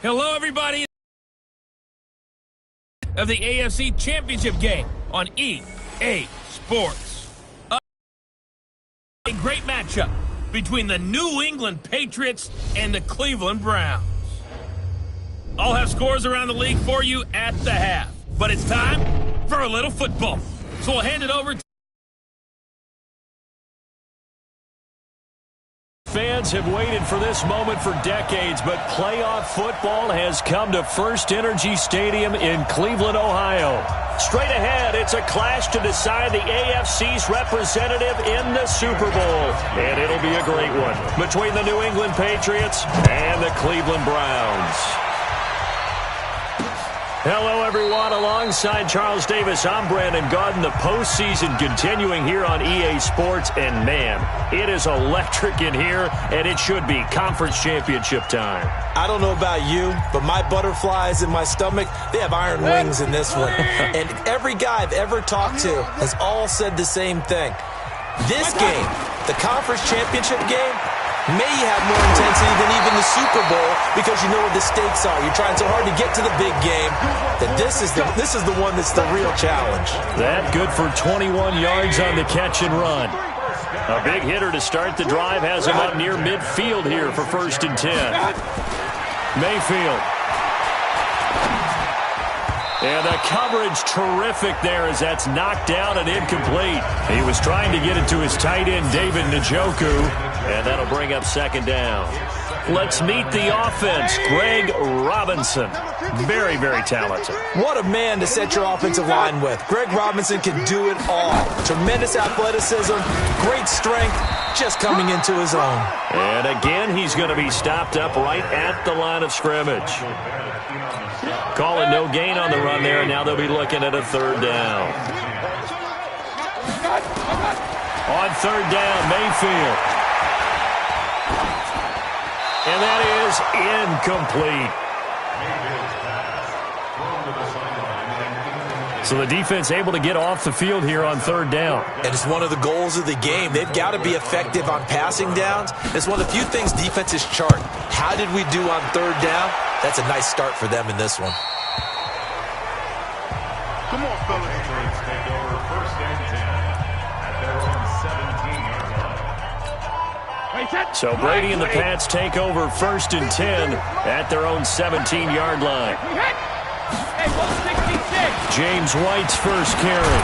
Hello, everybody, of the AFC Championship game on EA Sports. A great matchup between the New England Patriots and the Cleveland Browns. I'll have scores around the league for you at the half, but it's time for a little football. So we'll hand it over to Fans have waited for this moment for decades, but playoff football has come to First Energy Stadium in Cleveland, Ohio. Straight ahead, it's a clash to decide the AFC's representative in the Super Bowl. And it'll be a great one between the New England Patriots and the Cleveland Browns. Hello, everyone. Alongside Charles Davis, I'm Brandon Gaudin. The postseason continuing here on EA Sports. And, man, it is electric in here, and it should be conference championship time. I don't know about you, but my butterflies in my stomach, they have iron wings in this one. And every guy I've ever talked to has all said the same thing. This game, the conference championship game, may have more intensity than even the Super Bowl because you know what the stakes are. You're trying so hard to get to the big game that this is the one that's the real challenge. That good for 21 yards on the catch and run. A big hitter to start the drive has him up near midfield here for 1st and 10. Mayfield. And the coverage terrific there as that's knocked down and incomplete. He was trying to get it to his tight end, David Njoku, and that'll bring up 2nd down. Let's meet the offense. Greg Robinson. Very, very talented. What a man to set your offensive line with. Greg Robinson can do it all. Tremendous athleticism, great strength, just coming into his own. And again, he's going to be stopped up right at the line of scrimmage. Call it no gain on the run there, and now they'll be looking at a 3rd down. On 3rd down, Mayfield. And that is incomplete. So the defense able to get off the field here on 3rd down. And it's one of the goals of the game. They've got to be effective on passing downs. It's one of the few things defenses chart. How did we do on 3rd down? That's a nice start for them in this one. Come on, fellas. Take over 1st and 10 at their own 17-yard line. So Brady and the Pats take over 1st and 10 at their own 17-yard line. James White's first carry.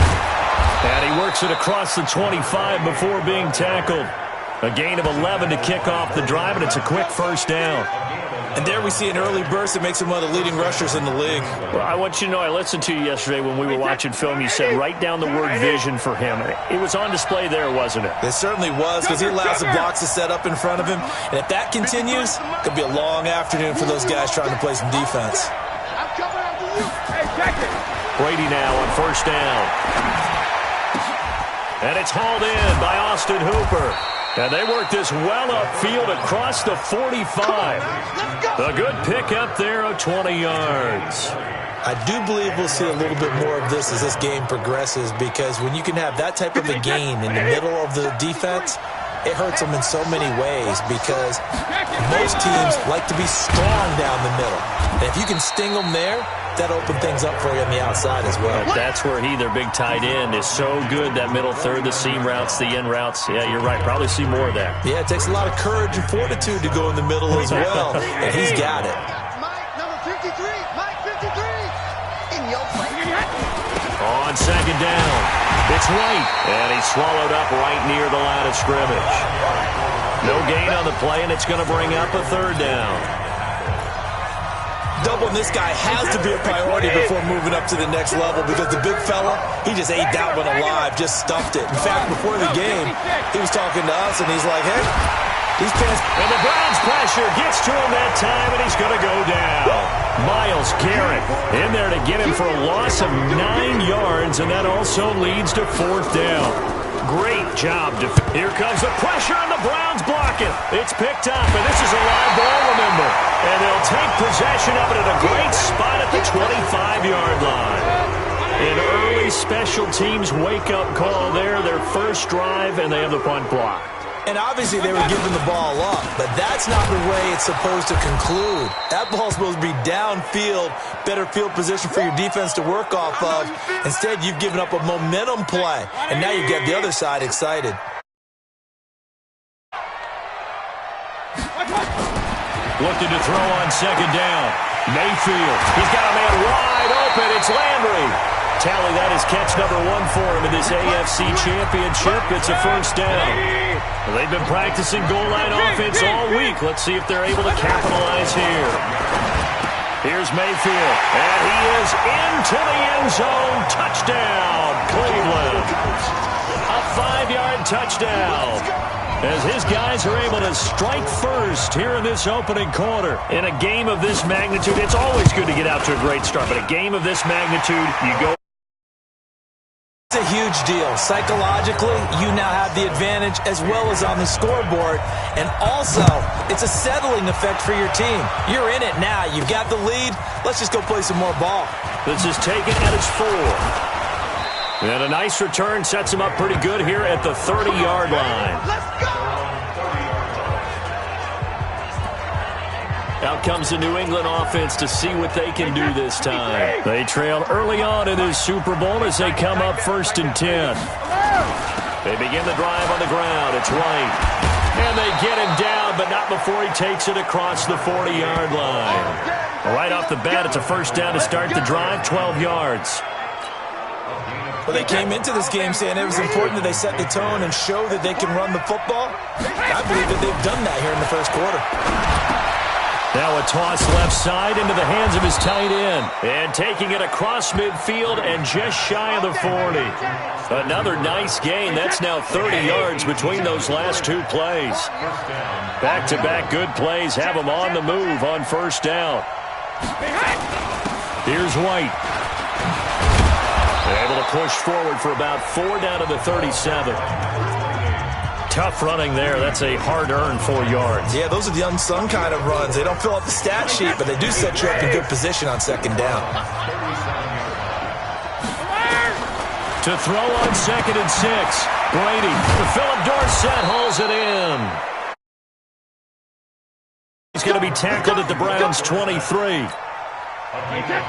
And he works it across the 25 before being tackled. A gain of 11 to kick off the drive, and it's a quick 1st down. And there we see an early burst that makes him one of the leading rushers in the league. Well, I want you to know, I listened to you yesterday when we were watching film. You said write down the word vision for him. It was on display there, wasn't it? It certainly was, because he allows the blocks to set up in front of him. And if that continues, it could be a long afternoon for those guys trying to play some defense. Brady now on 1st down. And it's hauled in by Austin Hooper. And they work this well upfield across the 45. A good pickup there of 20 yards. I do believe we'll see a little bit more of this as this game progresses, because when you can have that type of a gain in the middle of the defense, it hurts them in so many ways, because most teams like to be strong down the middle. And if you can sting them there, that'll open things up for you on the outside as well. That's where their big tight end, is so good, that middle third, the seam routes, the in routes. Yeah, you're right. Probably see more of that. Yeah, it takes a lot of courage and fortitude to go in the middle as well, and he's got it. Mike, number 53, Mike 53. In your play. On 2nd down, it's White, and he's swallowed up right near the line of scrimmage. No gain on the play, and it's going to bring up a 3rd down. Doubling this guy has to be a priority before moving up to the next level, because the big fella, he just ate that one alive, just stuffed it. In fact, before the game, he was talking to us, and he's like, hey, these pants... And the Browns pressure gets to him that time, and he's going to go down. Myles Garrett in there to get him for a loss of 9 yards, and that also leads to 4th down. Great job. Here comes the pressure, and the Browns block it. It's picked up, and this is a live ball, remember. And they'll take possession of it at a great spot at the 25-yard line. An early special teams wake-up call there, their first drive, and they have the punt block. And obviously they were giving the ball up, but that's not the way it's supposed to conclude. That ball's supposed to be downfield, better field position for your defense to work off of. Instead, you've given up a momentum play, and now you've got the other side excited. Looking to throw on second down. Mayfield. He's got a man wide open. It's Landry. Tally, that is catch number 1 for him in this AFC Championship. It's a first down. They've been practicing goal line offense all week. Let's see if they're able to capitalize here. Here's Mayfield, and he is into the end zone. Touchdown, Cleveland. A 5-yard touchdown. As his guys are able to strike first here in this opening quarter. In a game of this magnitude, it's always good to get out to a great start, but a game of this magnitude, you go. It's a huge deal. Psychologically, you now have the advantage as well as on the scoreboard. And also, it's a settling effect for your team. You're in it now. You've got the lead. Let's just go play some more ball. This is taken at its 4. And a nice return sets him up pretty good here at the 30-yard line. Let's go! Out comes the New England offense to see what they can do this time. They trailed early on in this Super Bowl as they come up 1st and 10. They begin the drive on the ground. It's White. And they get him down, but not before he takes it across the 40-yard line. Right off the bat, it's a first down to start the drive, 12 yards. Well, they came into this game saying it was important that they set the tone and show that they can run the football. I believe that they've done that here in the first quarter. Now a toss left side into the hands of his tight end. And taking it across midfield and just shy of the 40. Another nice gain. That's now 30 yards between those last 2 plays. Back-to-back good plays have them on the move on first down. Here's White. Able to push forward for about 4 down to the 37. Tough running there. That's a hard-earned 4 yards. Yeah, those are the unsung kind of runs. They don't fill up the stat sheet, but they do set you up in good position on second down. To throw on 2nd and 6. Brady. Philip Dorsett hauls it in. He's going to be tackled at the Browns' 23.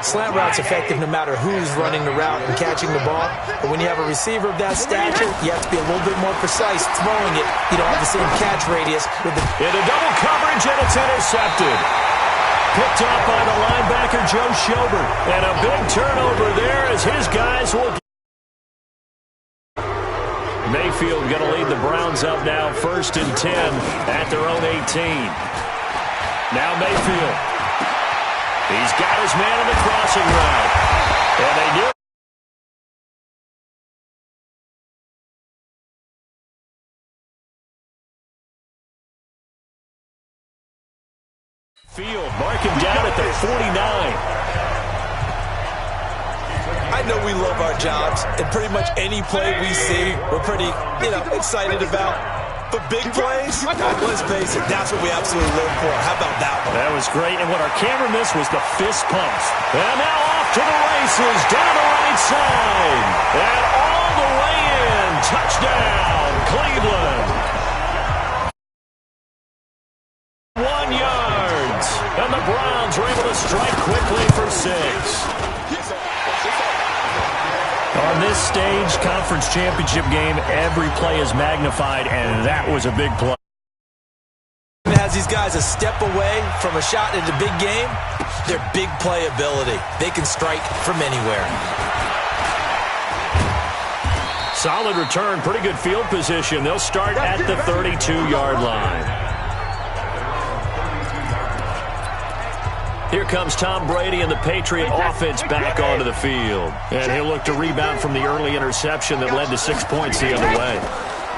Slant route's effective no matter who's running the route and catching the ball. But when you have a receiver of that stature, you have to be a little bit more precise throwing it. You don't have the same catch radius. Into double coverage, and it's intercepted. Picked up by the linebacker, Joe Schobert. And a big turnover there as his guys will... Mayfield going to lead the Browns up now, 1st and 10 at their own 18. Now Mayfield. He's got his man on the crossing route. And they do. Field, mark him down at the 49. I know we love our jobs, and pretty much any play we see, we're pretty, excited about. But big plays, let's face it, that's what we absolutely live for. How about that one? That was great, and what our camera missed was the fist pumps. And now off to the races, down the right side. And all the way in. Touchdown, Cleveland. 1 yard. And the Browns are able to strike quickly for 6. On this stage, conference championship game, every play is magnified, and that was a big play. Has these guys a step away from a shot in the big game, their big playability. They can strike from anywhere. Solid return, pretty good field position. They'll start at the 32-yard line. Here comes Tom Brady and the Patriot offense back onto the field. And he'll look to rebound from the early interception that led to 6 points the other way.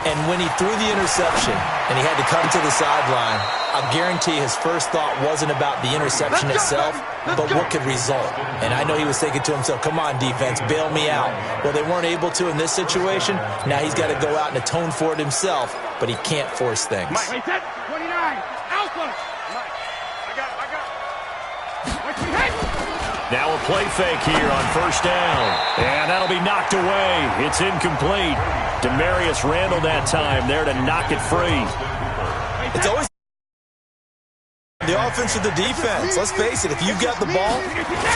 And when he threw the interception and he had to come to the sideline, I guarantee his first thought wasn't about the interception itself, but what could result. And I know he was thinking to himself, come on, defense, bail me out. Well, they weren't able to in this situation. Now he's got to go out and atone for it himself, but he can't force things. Mike, 29, Alpha. Mike, I got it. Now a play fake here on first down. And that'll be knocked away. It's incomplete. Demarius Randall that time there to knock it free. It's always the offense or the defense. Let's face it, if you've got the ball,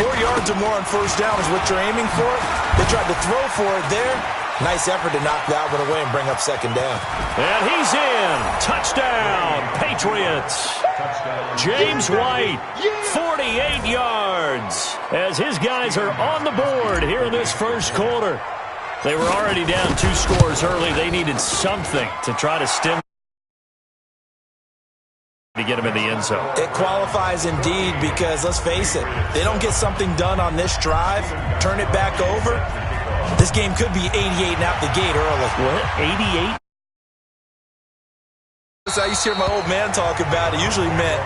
4 yards or more on first down is what you're aiming for. They tried to throw for it there. Nice effort to knock that one away and bring up second down. And he's in. Touchdown, Patriots. James White, 48 yards, as his guys are on the board here in this first quarter. They were already down 2 scores early. They needed something to try to stem to get him in the end zone. It qualifies indeed because, let's face it, they don't get something done on this drive, turn it back over, this game could be 88 and out the gate early. What? 88? I used to hear my old man talk about it. Usually meant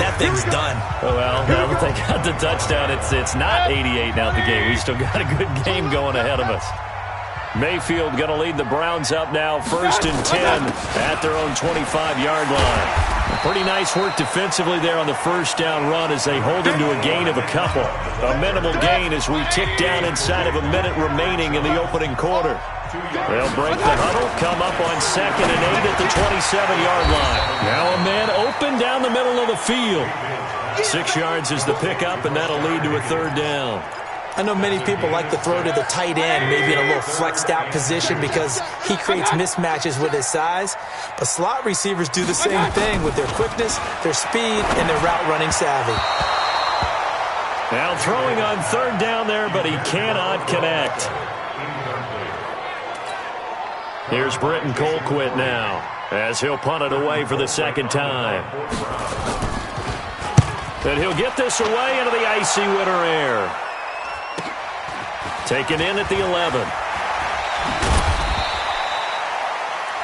that thing's done. Oh, well, now that they got the touchdown, it's not 88 out the gate. We still got a good game going ahead of us. Mayfield going to lead the Browns up now, 1st and 10 at their own 25-yard line. Pretty nice work defensively there on the first down run as they hold him to a gain of a couple. A minimal gain as we tick down inside of a minute remaining in the opening quarter. They'll break the huddle, come up on 2nd and 8 at the 27-yard line. Now a man open down the middle of the field. 6 yards is the pickup, and that'll lead to a 3rd down. I know many people like to throw to the tight end, maybe in a little flexed out position because he creates mismatches with his size. But slot receivers do the same thing with their quickness, their speed, and their route running savvy. Now throwing on 3rd down there, but he cannot connect. Here's Britton Colquitt now as he'll punt it away for the 2nd time. And he'll get this away into the icy winter air. Taken in at the 11.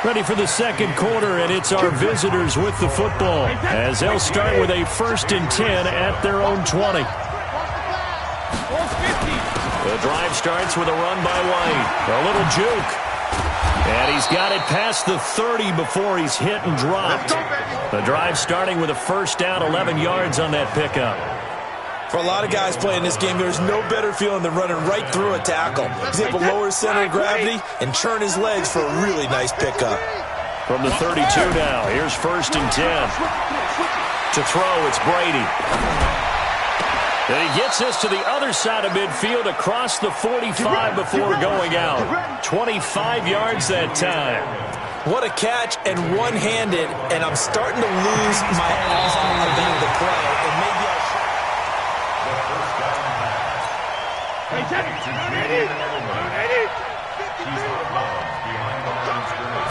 Ready for the 2nd quarter, and it's our visitors with the football as they'll start with a 1st and 10 at their own 20. The drive starts with a run by White. A little juke. And he's got it past the 30 before he's hit and dropped. The drive starting with a 1st down, 11 yards on that pickup. For a lot of guys playing this game, there's no better feeling than running right through a tackle. He's able to lower his center of gravity and churn his legs for a really nice pickup. From the 32 now, here's 1st and 10. To throw, it's Brady. And he gets this to the other side of midfield across the 45 before going out. 25 yards that time. What a catch, and one-handed, and I'm starting to lose my awe about the play. And maybe I should.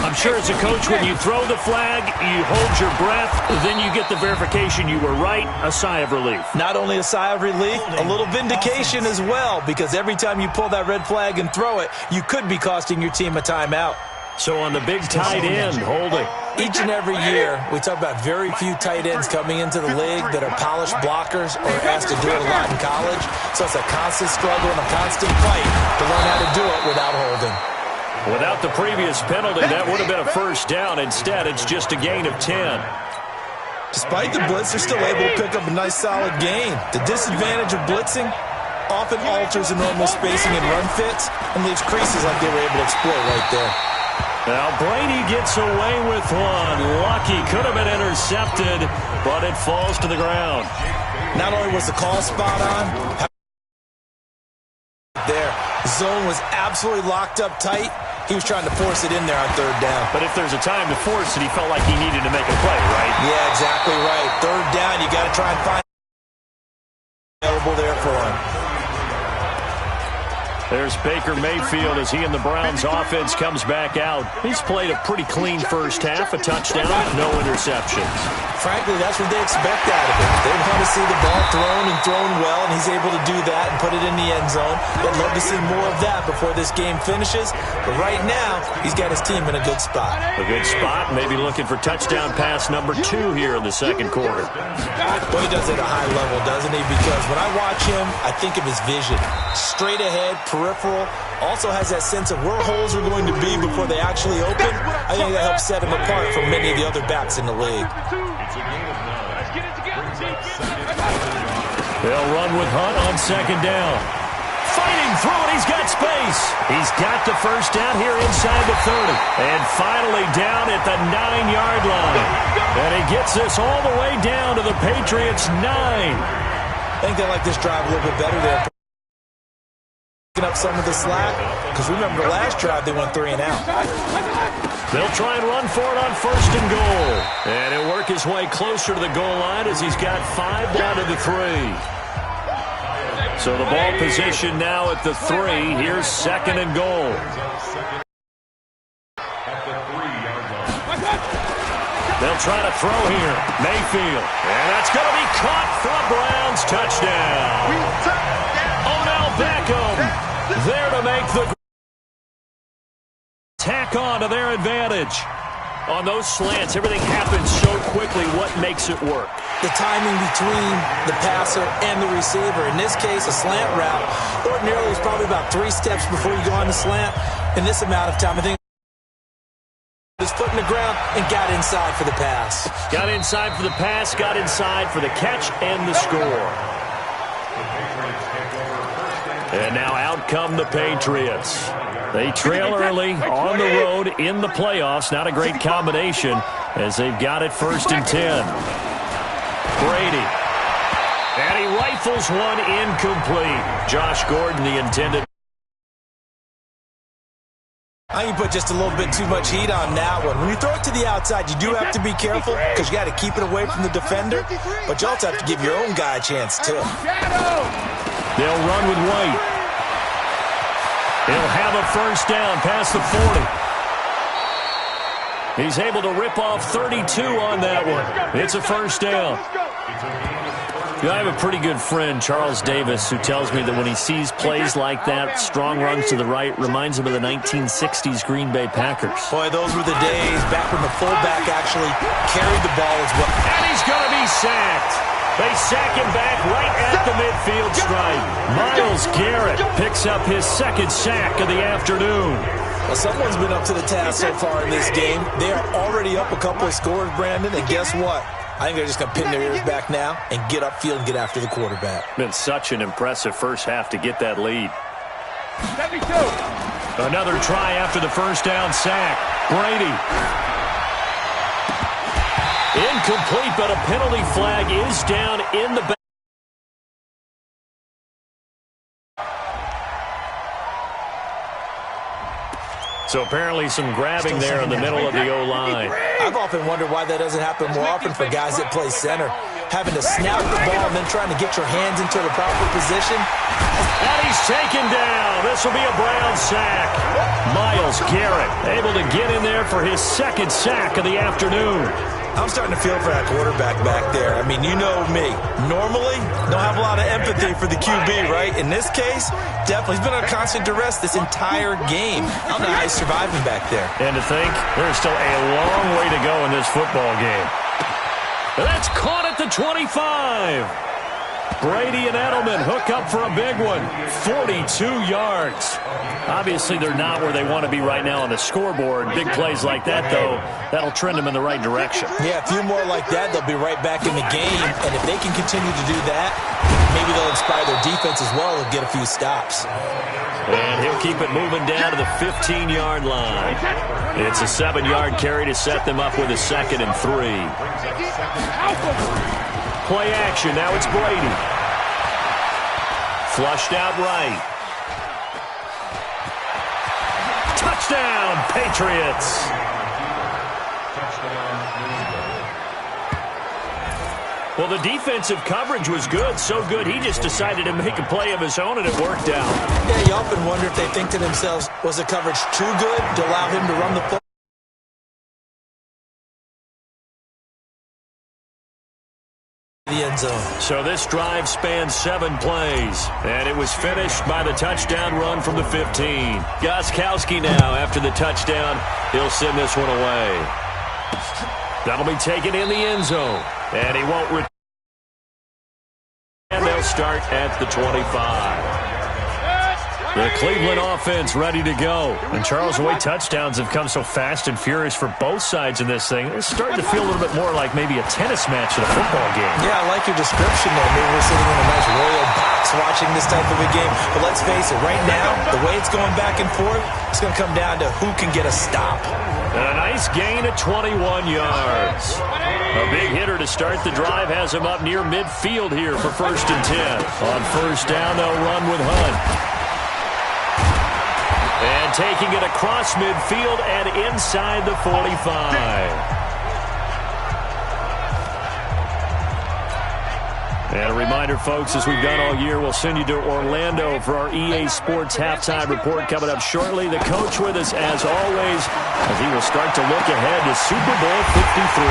I'm sure as a coach, when you throw the flag, you hold your breath, then you get the verification you were right, a sigh of relief. Not only a sigh of relief, a little vindication as well, because every time you pull that red flag and throw it, you could be costing your team a timeout. So on the big tight end, holding. Each and every year, we talk about very few tight ends coming into the league that are polished blockers or asked to do it a lot in college. So it's a constant struggle and a constant fight to learn how to do it without holding. Without the previous penalty, that would have been a 1st down. Instead, it's just a gain of 10. Despite the blitz, they're still able to pick up a nice, solid gain. The disadvantage of blitzing often alters the normal spacing and run fits and leaves creases like they were able to exploit right there. Now Brady gets away with one. Lucky, could have been intercepted, but it falls to the ground. Not only was the call spot on, there, zone was absolutely locked up tight. He was trying to force it in there on 3rd down. But if there's a time to force it, he felt like he needed to make a play, right? Yeah, exactly right. 3rd down, you got to try and find available there for him. There's Baker Mayfield as he and the Browns offense comes back out. He's played a pretty clean first half, a touchdown, no interceptions. Frankly, that's what they expect out of him. They want to see the ball thrown well, and he's able to do that and put it in the end zone. They'd love to see more of that before this game finishes. But right now, he's got his team in a good spot. A good spot, maybe looking for touchdown pass number 2 here in the 2nd quarter. Well, he does it at a high level, doesn't he? Because when I watch him, I think of his vision. Straight ahead, peripheral, also has that sense of where holes are going to be before they actually open. I think that helps set him apart from many of the other backs in the league. They'll run with Hunt on second down. Fighting through it, he's got space. He's got the first down here inside the 30. And finally down at the 9-yard line. And he gets this all the way down to the Patriots' 9. I think they like this drive a little bit better there. Picking up some of the slack. Because remember the last drive, they went 3 and out. They'll try and run for it on first and goal. And he'll work his way closer to the goal line as he's got 5 down to the 3. So the ball position now at the 3. Here's second and goal. They'll try to throw here. Mayfield. And that's going to be caught for a Browns touchdown. Odell Beckham there to make the tack on to their advantage. On those slants, everything happens so quickly. What makes it work? The timing between the passer and the receiver. In this case, a slant route ordinarily is probably about 3 steps before you go on the slant. In this amount of time, I think his foot in the ground and got inside for the pass. Got inside for the pass, got inside for the catch and the score. And now out come the Patriots. They trail early on the road in the playoffs. Not a great combination as they've got it first and 10. Brady. And he rifles one incomplete. Josh Gordon, the intended. I think you put just a little bit too much heat on that one. When you throw it to the outside, you do have to be careful because you got to keep it away from the defender. But you also have to give your own guy a chance, too. They'll run with White. He'll have a first down past the 40. He's able to rip off 32 on that one. It's a first down. I have a pretty good friend, Charles Davis, who tells me that when he sees plays like that, strong runs to the right, reminds him of the 1960s Green Bay Packers. Boy, those were the days back when the fullback actually carried the ball as well. And he's going to be sacked. They sack him back right at the midfield stripe. Myles Garrett picks up his second sack of the afternoon. Well, someone's been up to the task so far in this game. They are already up a couple of scores, Brandon, and guess what? I think they're just going to pin their ears back now and get upfield and get after the quarterback. Been such an impressive first half to get that lead. 72. Another try after the first down sack. Brady. Incomplete, but a penalty flag is down in the back. So apparently some grabbing there in the middle of the O-line. I've often wondered why that doesn't happen more often for guys that play center. Having to snap the ball and then trying to get your hands into the proper position. And he's taken down. This will be a Brown sack. Myles Garrett able to get in there for his second sack of the afternoon. I'm starting to feel for that quarterback back there. I mean, you know me. Normally, don't have a lot of empathy for the QB, right? In this case, definitely. He's been under constant duress this entire game. I don't know how he's surviving back there. And to think, there's still a long way to go in this football game. That's caught at the 25. Brady and Edelman hook up for a big one. 42 yards. Obviously, they're not where they want to be right now on the scoreboard. Big plays like that, though, that'll trend them in the right direction. Yeah, a few more like that, they'll be right back in the game. And if they can continue to do that, maybe they'll inspire their defense as well and get a few stops. And he'll keep it moving down to the 15-yard line. It's a 7-yard carry to set them up with a 2nd and 3. Play action. Now it's Brady. Flushed out right. Touchdown, Patriots. Well, the defensive coverage was good, so good he just decided to make a play of his own, and it worked out. Yeah, you often wonder if they think to themselves, was the coverage too good to allow him to run the football? The end zone. So this drive spans 7 plays, and it was finished by the touchdown run from the 15. Gostkowski now, after the touchdown, he'll send this one away. That'll be taken in the end zone, and he won't return. And they'll start at the 25. The Cleveland offense ready to go. And Charles, the way touchdowns have come so fast and furious for both sides in this thing, it's starting to feel a little bit more like maybe a tennis match in a football game. Yeah, I like your description there. Maybe we're sitting in a nice royal box watching this type of a game. But let's face it, right now, the way it's going back and forth, it's going to come down to who can get a stop. And a nice gain of 21 yards. A big hitter to start the drive has him up near midfield here for 1st and 10. On 1st down, they'll run with Hunt. And taking it across midfield and inside the 45. And a reminder, folks, as we've done all year, we'll send you to Orlando for our EA Sports Halftime Report coming up shortly. The coach with us, as always, as he will start to look ahead to Super Bowl 53.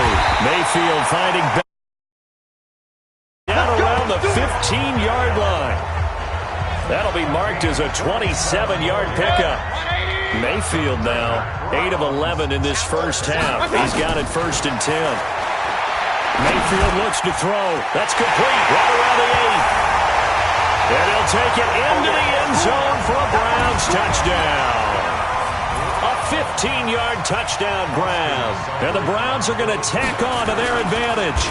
Mayfield finding down around the 15-yard line. That'll be marked as a 27-yard pickup. Mayfield now, 8 of 11 in this first half. He's got it 1st and 10. Mayfield looks to throw. That's complete. Right around the 8. And he'll take it into the end zone for a Browns touchdown. A 15-yard touchdown grab. And the Browns are going to tack on to their advantage.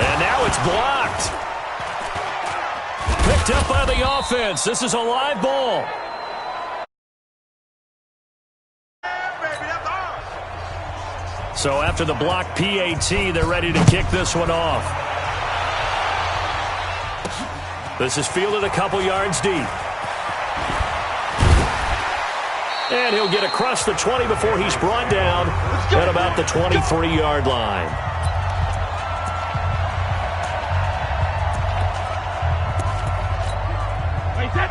And now it's blocked. Picked up by the offense. This is a live ball. So after the block PAT, they're ready to kick this one off. This is fielded a couple yards deep. And he'll get across the 20 before he's brought down at about the 23-yard line.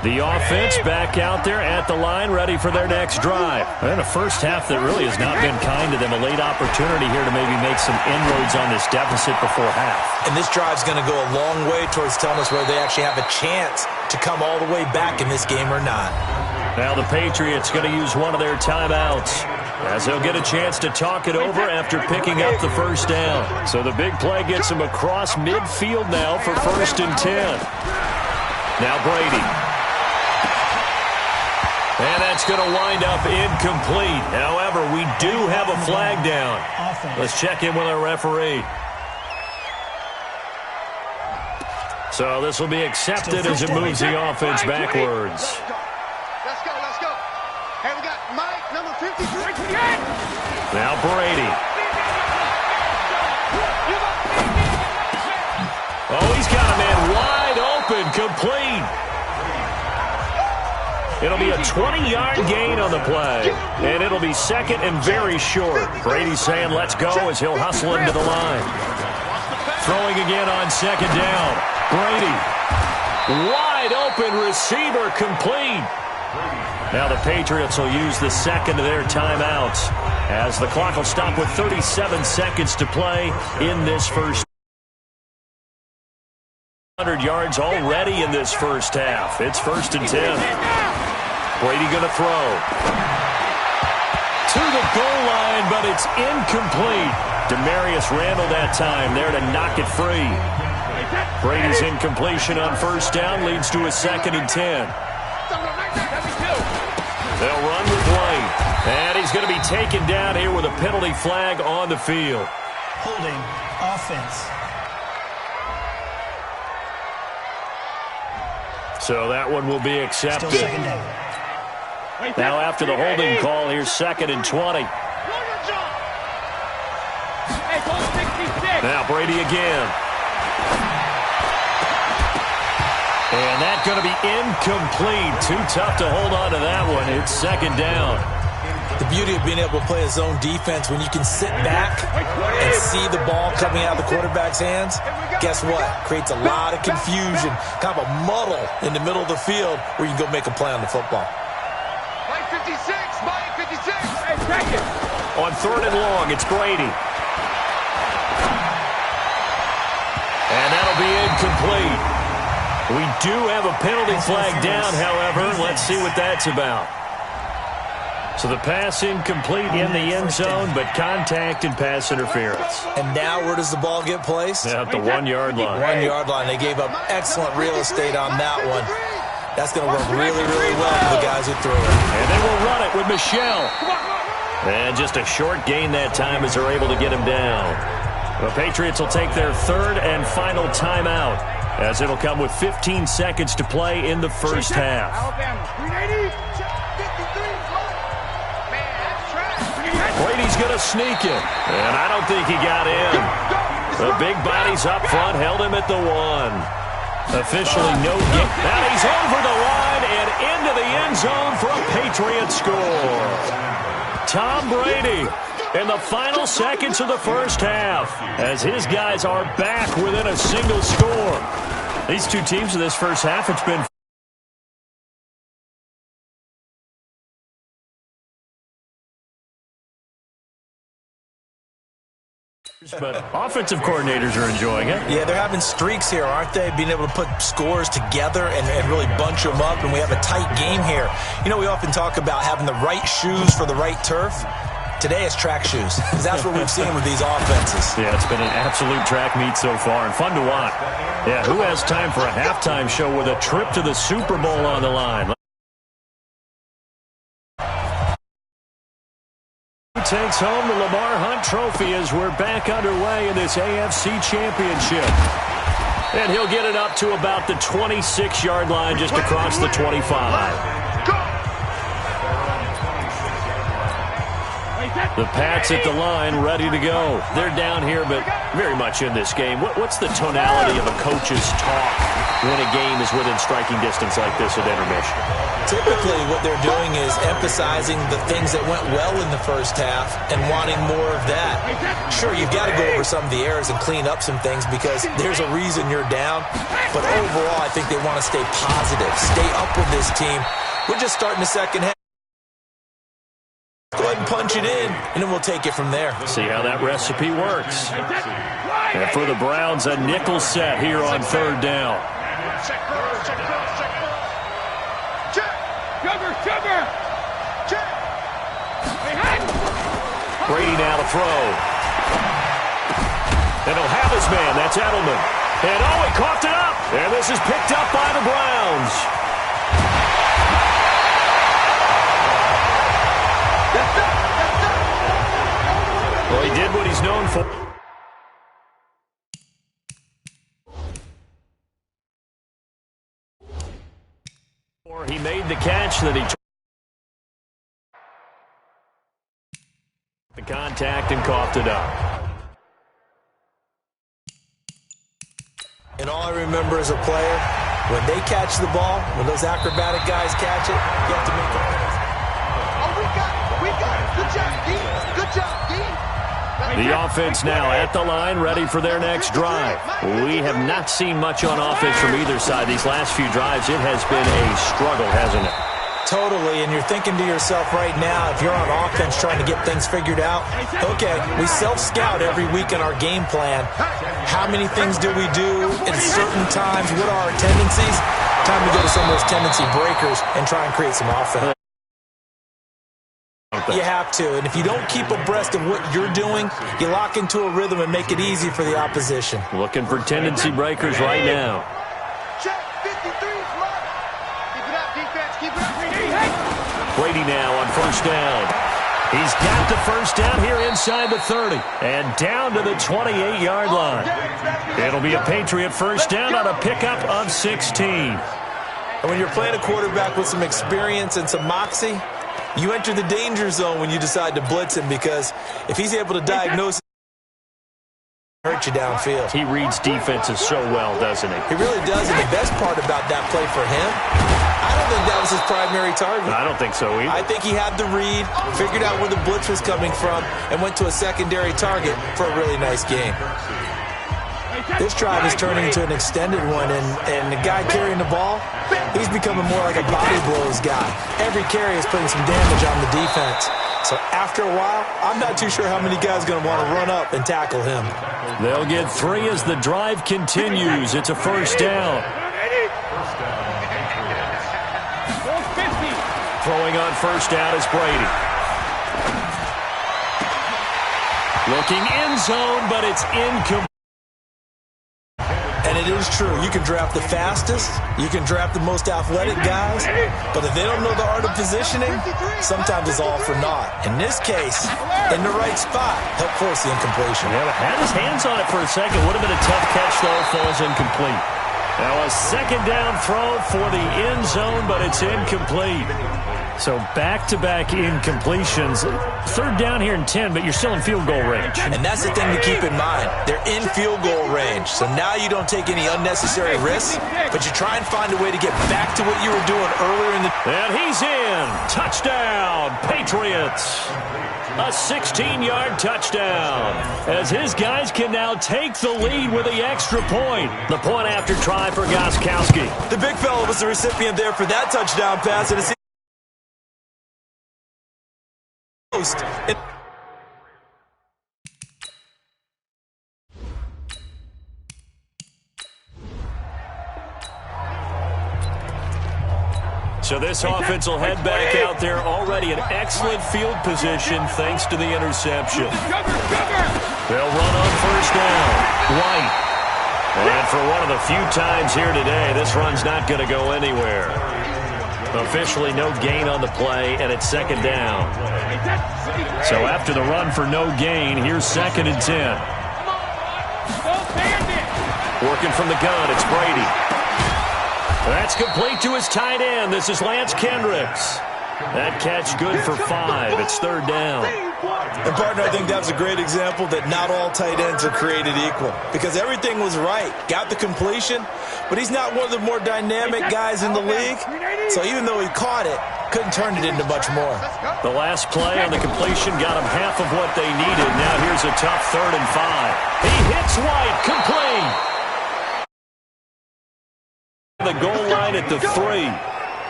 The offense back out there at the line, ready for their next drive. And a first half that really has not been kind to them. A late opportunity here to maybe make some inroads on this deficit before half. And this drive's going to go a long way towards telling us whether they actually have a chance to come all the way back in this game or not. Now the Patriots going to use one of their timeouts, as they'll get a chance to talk it over after picking up the first down. So the big play gets them across midfield now for 1st and 10. Now Brady. And that's going to wind up incomplete. However, we do have a flag down. Let's check in with our referee. So this will be accepted as it moves the offense backwards. Let's go. Hey, we got Mike, number 53. Now Brady. Oh, he's got a man wide open, complete. It'll be a 20-yard gain on the play, and it'll be second and very short. Brady's saying let's go as he'll hustle into the line. Throwing again on 2nd down. Brady. Wide open receiver, complete. Now the Patriots will use the second of their timeouts as the clock will stop with 37 seconds to play in this first. 100 yards already in this first half. It's 1st and 10. Brady going to throw. To the goal line, but it's incomplete. Demarius Randall that time there to knock it free. Brady's incompletion on 1st down leads to a 2nd and 10. They'll run with White. And he's going to be taken down here with a penalty flag on the field. Holding offense. So that one will be accepted. Still 2nd down. Now after the holding call, here's 2nd and 20. Now Brady again. And that's going to be incomplete. Too tough to hold on to that one. It's 2nd down. The beauty of being able to play a zone defense when you can sit back and see the ball coming out of the quarterback's hands, guess what? Creates a lot of confusion, kind of a muddle in the middle of the field where you can go make a play on the football. Mike 56, Mike 56. Hey, take it. On 3rd and long, it's Brady. And that'll be incomplete. We do have a penalty flag down, however. Let's see what that's about. So the pass incomplete in the end zone, but contact and pass interference. And now where does the ball get placed? At the 1-yard line. 1-yard line. They gave up excellent real estate on that one. That's going to work really, really well for the guys who throw it. And they will run it with Michelle. And just a short gain that time as they're able to get him down. The Patriots will take their third and final timeout, as it'll come with 15 seconds to play in the first half. Brady's going to sneak it, and I don't think he got in. The big bodies up front held him at the 1. Officially no game. And he's over the line and into the end zone for a Patriot score. Tom Brady in the final seconds of the first half, as his guys are back within a single score. These two teams in this first half, it's been but offensive coordinators are enjoying it. Yeah, they're having streaks here, aren't they? Being able to put scores together and really bunch them up, and we have a tight game here. You know, we often talk about having the right shoes for the right turf. Today it's track shoes, because that's what we've seen with these offenses. Yeah, it's been an absolute track meet so far, and fun to watch. Yeah, who has time for a halftime show with a trip to the Super Bowl on the line? Takes home the Lamar Hunt Trophy as we're back underway in this AFC Championship. And he'll get it up to about the 26-yard line, just across the 25. The Pats at the line, ready to go. They're down here, but very much in this game. What's the tonality of a coach's talk when a game is within striking distance like this at intermission? Typically, what they're doing is emphasizing the things that went well in the first half and wanting more of that. Sure, you've got to go over some of the errors and clean up some things because there's a reason you're down. But overall, I think they want to stay positive, stay up with this team. We're just starting the second half. Go ahead and punch it in, and then we'll take it from there. See how that recipe works. And for the Browns, a nickel set here on third down. Brady now to throw. And he'll have his man. That's Edelman. And he coughed it up. And this is picked up by the Browns. Well, he did what he's known for. He made the catch that he took. The contact and coughed it up. And all I remember as a player, when they catch the ball, when those acrobatic guys catch it, you have to make a pass. Oh, we got it. Good job, D. Good job, D. The offense now at the line, ready for their next drive. We have not seen much on offense from either side. These last few drives, it has been a struggle, hasn't it? Totally, and you're thinking to yourself right now, if you're on offense trying to get things figured out, okay, we self-scout every week in our game plan. How many things do we do at certain times? What are our tendencies? Time to go to some of those tendency breakers and try and create some offense. You have to, and if you don't keep abreast of what you're doing, you lock into a rhythm and make it easy for the opposition. Looking for tendency breakers right now. Check, 53's left. Keep it up, defense, keep it up. Brady now on first down. He's got the first down here inside the 30 and down to the 28-yard line. It'll be a Patriot first down on a pickup of 16. And when you're playing a quarterback with some experience and some moxie, you enter the danger zone when you decide to blitz him, because if he's able to diagnose it, hurt you downfield. He reads defenses so well, doesn't he? He really does, and the best part about that play for him, I don't think that was his primary target. I don't think so either. I think he had the read, figured out where the blitz was coming from, and went to a secondary target for a really nice game. This drive is turning into an extended one, and the guy carrying the ball, he's becoming more like a body blows guy. Every carry is putting some damage on the defense. So after a while, I'm not too sure how many guys are going to want to run up and tackle him. They'll get 3 as the drive continues. It's a first down. Throwing on first down is Brady. Looking end zone, but it's incomplete. And it is true. You can draft the fastest, you can draft the most athletic guys, but if they don't know the art of positioning, sometimes it's all for naught. In this case, in the right spot, help force the incompletion. Yeah, had his hands on it for a second. Would have been a tough catch, though. Falls incomplete. Now a second down throw for the end zone, but it's incomplete. So back-to-back incompletions. Third down here in 10, but you're still in field goal range. And that's the thing to keep in mind. They're in field goal range. So now you don't take any unnecessary risks, but you try and find a way to get back to what you were doing earlier in the... And he's in. Touchdown, Patriots. A 16-yard touchdown, as his guys can now take the lead with the extra point. The point after try for Gostkowski. The big fella was the recipient there for that touchdown pass. And it's So this offense will head back out there, already in excellent field position thanks to the interception. They'll run on first down. White. And for one of the few times here today, this run's not going to go anywhere. Officially no gain on the play, and it's second down. So after the run for no gain, here's 2nd and 10. Working from the gun, it's Brady. That's complete to his tight end. This is Lance Kendricks. That catch good for 5. It's 3rd down. And, partner, I think that's a great example that not all tight ends are created equal, because everything was right. Got the completion, but he's not one of the more dynamic guys in the league. So even though he caught it, couldn't turn it into much more. The last play on the completion got him half of what they needed. Now here's a tough 3rd and 5. He hits White, complete. The goal line at the 3.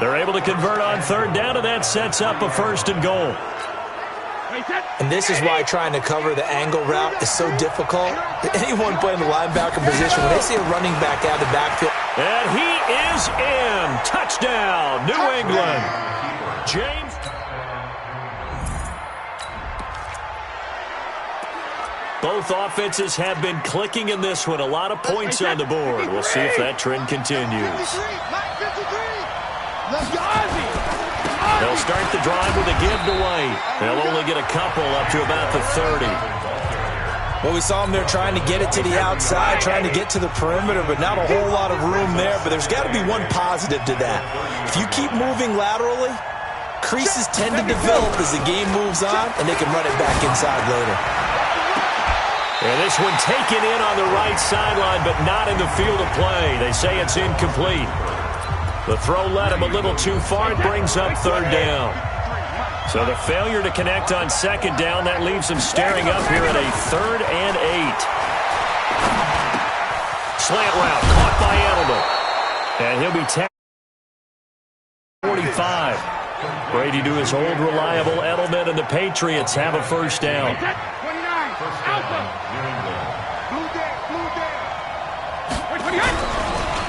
They're able to convert on 3rd down, and that sets up a 1st and goal. And this is why trying to cover the angle route is so difficult. Anyone playing the linebacker position, when they see a running back out of the backfield. And he is in. Touchdown, New England. James. Both offenses have been clicking in this one. A lot of points on the board. We'll see if that trend continues. They'll start the drive with a give to White. They'll only get a couple up to about the 30. Well, we saw them there trying to get it to the outside, trying to get to the perimeter, but not a whole lot of room there. But there's got to be one positive to that. If you keep moving laterally, creases tend to develop as the game moves on, and they can run it back inside later. And this one taken in on the right sideline, but not in the field of play. They say it's incomplete. The throw led him a little too far. It brings up 3rd down. So the failure to connect on 2nd down, that leaves him staring up here at a 3rd and 8. Slant route caught by Edelman. And he'll be 45. Brady to his old reliable Edelman, and the Patriots have a 1st down.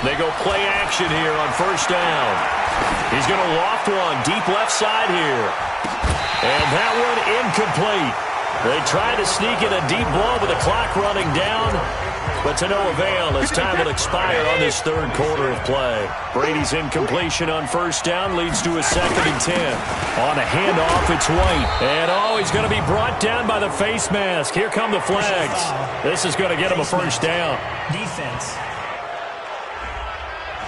They go play action here on 1st down. He's going to loft one deep left side here. And that one incomplete. They try to sneak in a deep blow with the clock running down, but to no avail as time will expire on this 3rd quarter of play. Brady's incompletion on 1st down leads to a 2nd and 10. On a handoff, it's White. And he's going to be brought down by the face mask. Here come the flags. This is going to get him a 1st down. Defense.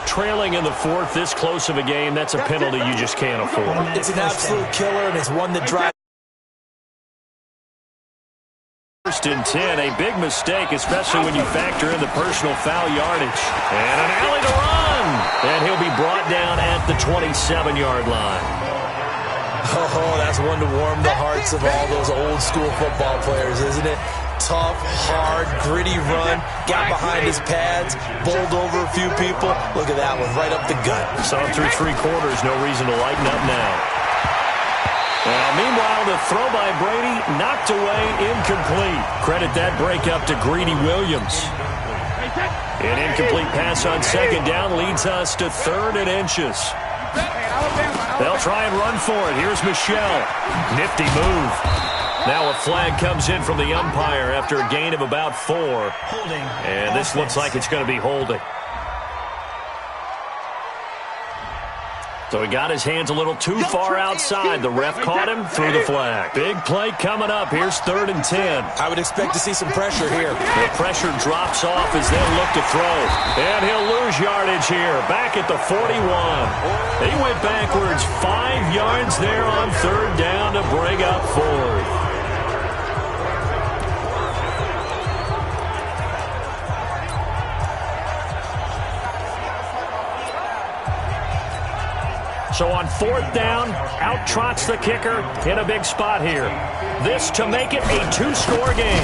Trailing in the 4th, this close of a game, that's a penalty you just can't afford. It's an absolute killer, and it's one that drives. 1st and 10, a big mistake, especially when you factor in the personal foul yardage. And an alley to run. And he'll be brought down at the 27-yard line. Oh, that's one to warm the hearts of all those old-school football players, isn't it? Tough, hard, gritty run. Got behind his pads, bowled over a few people. Look at that one, right up the gut. Saw him through 3 quarters, no reason to lighten up now. Well, meanwhile, the throw by Brady knocked away, incomplete. Credit that break up to Greedy Williams. An incomplete pass on 2nd down leads us to 3rd and inches. They'll try and run for it. Here's Michelle. Nifty move. Now a flag comes in from the umpire after a gain of about 4. Holding. And this looks like it's going to be holding. So he got his hands a little too far outside. The ref caught him, threw the flag. Big play coming up. Here's 3rd and 10. I would expect to see some pressure here. The pressure drops off as they'll look to throw. And he'll lose yardage here. Back at the 41. He went backwards 5 yards there on 3rd down to bring up 4th. So on 4th down, out trots the kicker in a big spot here. This to make it a 2-score game.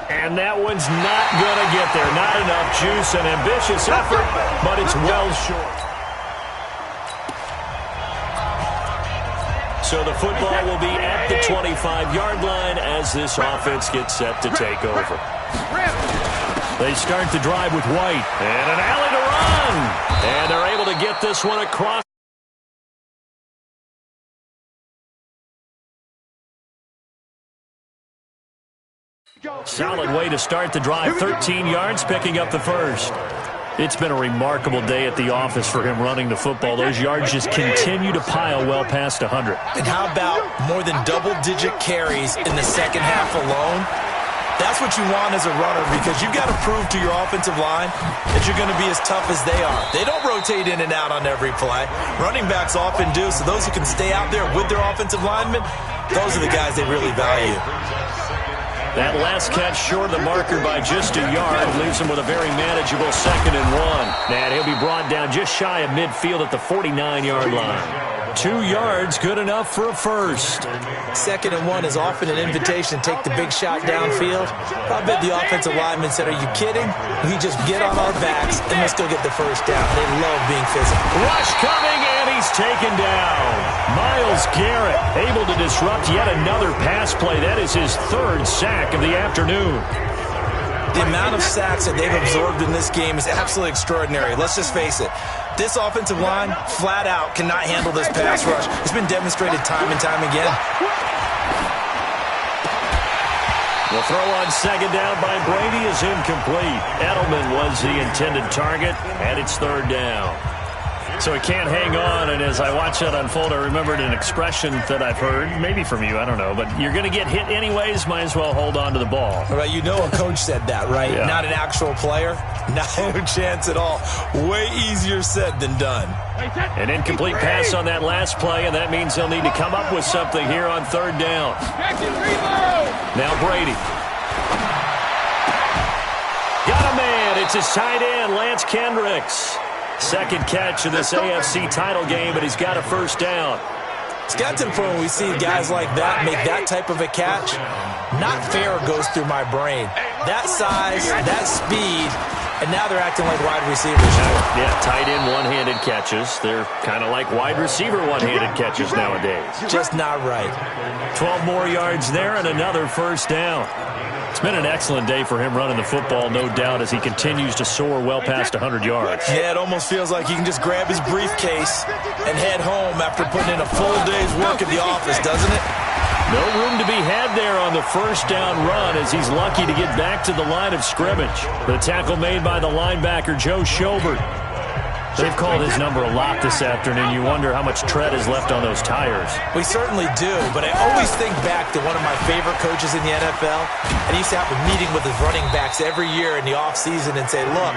And that one's not going to get there. Not enough juice, an ambitious effort, but it's well short. So the football will be at the 25-yard line as this offense gets set to take over. They start the drive with White. And an alley to run. And they're able to get this one across. Solid way to start the drive. 13 yards, picking up the first. It's been a remarkable day at the office for him running the football. Those yards just continue to pile well past 100. And how about more than double-digit carries in the second half alone? That's what you want as a runner, because you've got to prove to your offensive line that you're going to be as tough as they are. They don't rotate in and out on every play. Running backs often do, so those who can stay out there with their offensive linemen, those are the guys they really value. That last catch short of the marker by just a yard leaves him with a very manageable 2nd and 1. And he'll be brought down just shy of midfield at the 49-yard line. 2 yards, good enough for a first. 2nd and 1 is often an invitation to take the big shot downfield. I bet the offensive lineman said, "Are you kidding? We just get on our backs and let's go get the first down." They love being physical. Rush coming, and he's taken down. Myles Garrett able to disrupt yet another pass play. That is his 3rd sack of the afternoon. The amount of sacks that they've absorbed in this game is absolutely extraordinary. Let's just face it. This offensive line, flat out, cannot handle this pass rush. It's been demonstrated time and time again. The throw on 2nd down by Brady is incomplete. Edelman was the intended target, and it's 3rd down. So he can't hang on, and as I watch that unfold, I remembered an expression that I've heard, maybe from you, I don't know, but you're going to get hit anyways, might as well hold on to the ball. Well, you know a coach said that, right? Yeah. Not an actual player. No chance at all. Way easier said than done. An incomplete pass on that last play, and that means they'll need to come up with something here on 3rd down. Now Brady. Got a man. It's his tight end, Lance Kendricks. 2nd catch of this AFC title game, but he's got a first down. It's got to the point when we see guys like that make that type of a catch. Not fair goes through my brain. That size, that speed, and now they're acting like wide receivers. Yeah, tight end one-handed catches. They're kind of like wide receiver one-handed catches nowadays. Just not right. 12 more yards there and another first down. It's been an excellent day for him running the football, no doubt, as he continues to soar well past 100 yards. Yeah, it almost feels like he can just grab his briefcase and head home after putting in a full day's work at the office, doesn't it? No room to be had there on the first down run as he's lucky to get back to the line of scrimmage. The tackle made by the linebacker, Joe Schobert. They've called his number a lot this afternoon. You wonder how much tread is left on those tires. We certainly do, but I always think back to one of my favorite coaches in the NFL, and he used to have a meeting with his running backs every year in the offseason and say, look,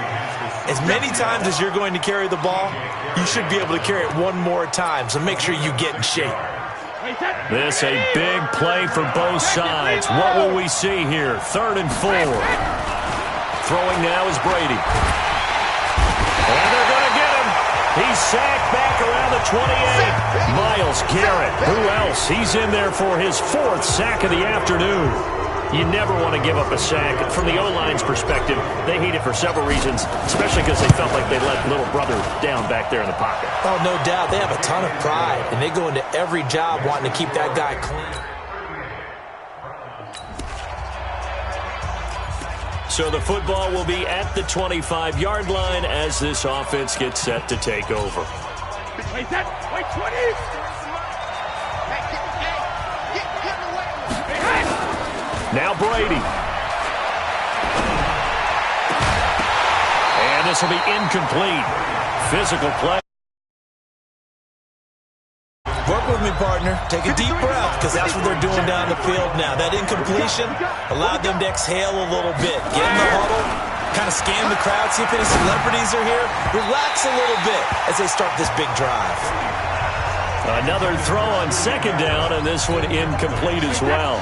as many times as you're going to carry the ball, you should be able to carry it one more time, so make sure you get in shape. This a big play for both sides. What will we see here? 3rd and 4. Throwing now is Brady. And they're going to get him. He's sacked back around the 28. Myles Garrett. Who else? He's in there for his 4th sack of the afternoon. You never want to give up a sack. From the O-line's perspective, they hate it for several reasons, especially because they felt like they let little brother down back there in the pocket. Oh, no doubt. They have a ton of pride, and they go into every job wanting to keep that guy clean. So the football will be at the 25-yard line as this offense gets set to take over. Wait, 20. Now Brady. And this will be incomplete. Physical play. Work with me, partner. Take a deep breath, because that's what they're doing down the field now. That incompletion allowed them to exhale a little bit. Get in the huddle, kind of scan the crowd, see if any celebrities are here. Relax a little bit as they start this big drive. Another throw on second down, and this one incomplete as well.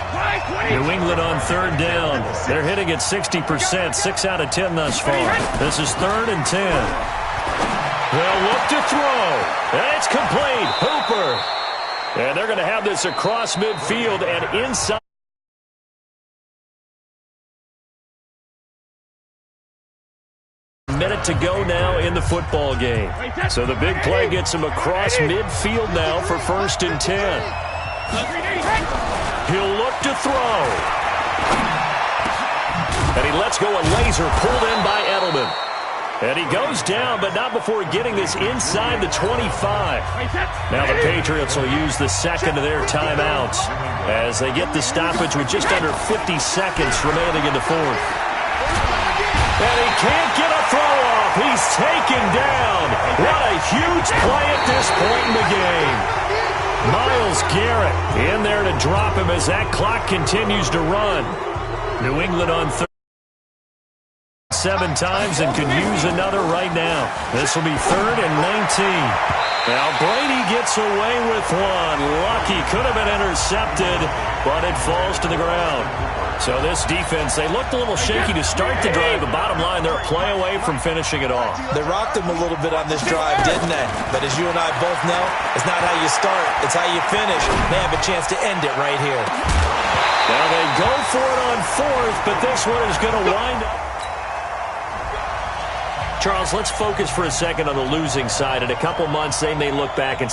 New England on third down. They're hitting at 60%, 6 out of 10 thus far. This is 3rd and 10. They'll look to throw. And it's complete. Hooper. And they're going to have this across midfield and inside. Minute to go now in the football game. So the big play gets him across midfield now for 1st and 10. He'll look to throw. And he lets go a laser pulled in by Edelman. And he goes down, but not before getting this inside the 25. Now the Patriots will use the second of their timeouts as they get the stoppage with just under 50 seconds remaining in the 4th. And he can't get a throw off. He's taken down. What a huge play at this point in the game. Myles Garrett in there to drop him as that clock continues to run. New England on 7 times and could use another right now. This will be 3rd and 19. Now Brady gets away with one. Lucky, could have been intercepted, but it falls to the ground. So this defense, they looked a little shaky to start the drive, but bottom line, they're a play away from finishing it off. They rocked them a little bit on this drive, didn't they? But as you and I both know, it's not how you start, it's how you finish. They have a chance to end it right here. Now they go for it on 4th, but this one is going to wind up. Charles, let's focus for a second on the losing side. In a couple months, they may look back and say,